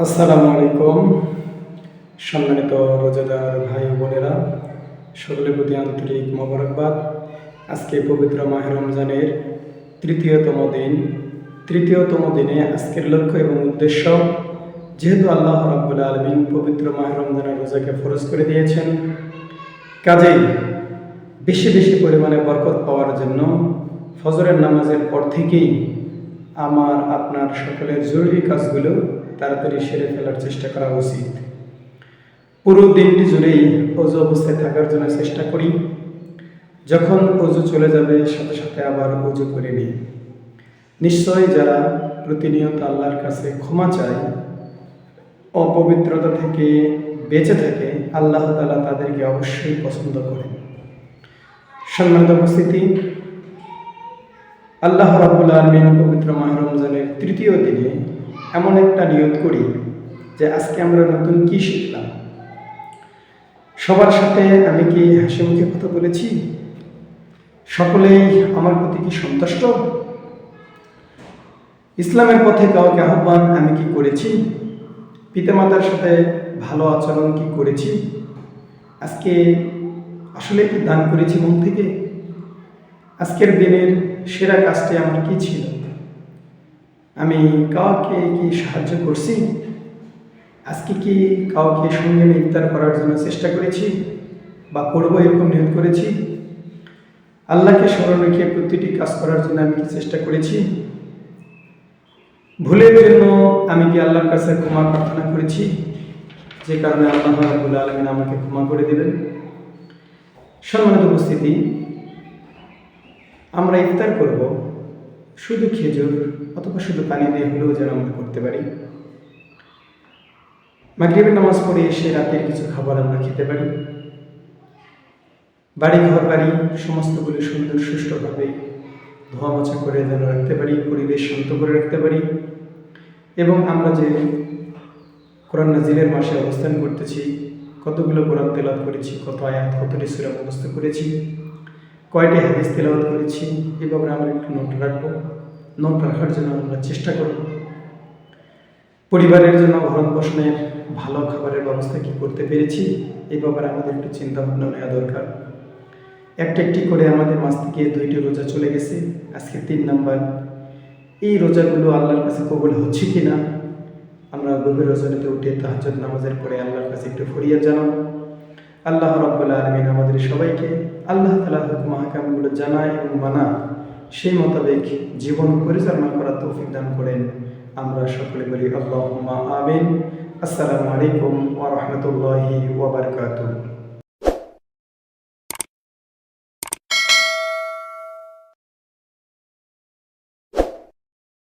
আসসালামু আলাইকুম। সম্মানিত রোজাদার ভাই ও বোনেরা, সকলের প্রতি আন্তরিক মোবারকবাদ। আজকে পবিত্র মাহে রমজানের তৃতীয়তম দিনে আজকের লক্ষ্য এবং উদ্দেশ্য, যেহেতু আল্লাহ রাব্বুল আলামিন পবিত্র মাহে রমজানের রোজাকে ফরজ করে দিয়েছেন, কাজেই বেশি বেশি পরিমাণে বরকত পাওয়ার জন্য ফজরের নামাজের পর থেকেই আমার আপনার সকলের জরুরি কাজগুলো তাড়াতাড়ি সেরে ফেলার চেষ্টা করা উচিত। পুরো দিনটি জুড়েই অজু অবস্থায় থাকার জন্য চেষ্টা করি। যখন অজু চলে যাবে সাথে সাথে আবার অজু করে নিই। নিশ্চয়ই যারা প্রতিনিয়ত আল্লাহর কাছে ক্ষমা চায়, অপবিত্রতা থেকে বেঁচে থাকে, আল্লাহ তাআলা তাদেরকে অবশ্যই পছন্দ করেন। সম্মানিত উপস্থিতি, আল্লাহ রাব্বুল আলামিন পবিত্র মাহে রমজানের তৃতীয় দিনে এমন একটা নিয়ত করি যে আজকে আমরা নতুন কি শিখলাম। সবার সাথে আমি কি হাসি মুখে কথা বলেছি? সকলেই আমার প্রতি কি সন্তুষ্ট? ইসলামের পথে কাউকে আহ্বান আমি কি করেছি? পিতামাতার সাথে ভালো আচরণ কি করেছি? আজকে আসলে কি দান করেছি মন থেকে? আজকের দিনের সেরা কাজটি আমার কি ছিল? আমি কাউকে কি সাহায্য করছি? আজকে কি কাউকে সঙ্গে নিয়ে ইফতার করার জন্য চেষ্টা করেছি বা করবো এরকম নিয়ত করেছি? আল্লাহকে স্মরণ রেখে প্রতিটি কাজ করার জন্য আমি কি চেষ্টা করেছি? ভুলের জন্য আমি কি আল্লাহর কাছে ক্ষমা প্রার্থনা করেছি, যে কারণে আল্লাহ রাব্বুল আলামিন আমাকে ক্ষমা করে দেবেন? সম্মানিত উপস্থিতি, আমরা ইফতার করব শুধু খেজুর অথবা শুধু পানি দিয়ে হলেও যেন আমরা করতে পারি। মাগরিবের নামাজ পড়ে এসে রাতের কিছু খাবার আমরা খেতে পারি। ঘর বাড়ি সমস্তগুলি সুন্দর সুষ্ঠুভাবে ধোয়া মোছা করে যেন রাখতে পারি, পরিবেশ শান্ত করে রাখতে পারি। এবং আমরা যে কোরআন নাজিলের মাসে অবস্থান করতেছি, কতগুলো কোরআন তেলাওয়াত করেছি, কত আয়াত, কতটি সূরা মুখস্থ করেছি, কয়টি হাদিস তেলাওয়াত করেছি, এই ব্যাপারে আমরা একটু নোট রাখবো। নোট রাখার জন্য আমরা চেষ্টা করব। পরিবারের জন্য ভরণ পোষণের ভালো খাবারের ব্যবস্থা কি করতে পেরেছি, এই ব্যাপারে আমাদের একটু চিন্তা ভাবনা নেওয়া দরকার। একটি করে আমাদের মাস থেকে 2টি রোজা চলে গেছে, আজকে 3 নাম্বার। এই রোজাগুলো আল্লাহর কাছে কবুল হচ্ছে কি না, আমরা গভীর রজনীতে উঠে তাহাজ্জুদ নামাজের পরে আল্লাহর কাছে একটু ফরিয়াদ জানাবো। আল্লাহ রাব্বুল আলামিন আমাদের সবাইকে আল্লাহ তাআলার হুকুম আহকামগুলো জানা এবং মানা, সেই মোতাবেক জীবন পরিচালনা করার তৌফিক দান করেন। আমরা সকলে বলি আল্লাহুম্মা আমিন। আসসালামু আলাইকুম ওয়া রাহমাতুল্লাহি ওয়া বারাকাতুহু।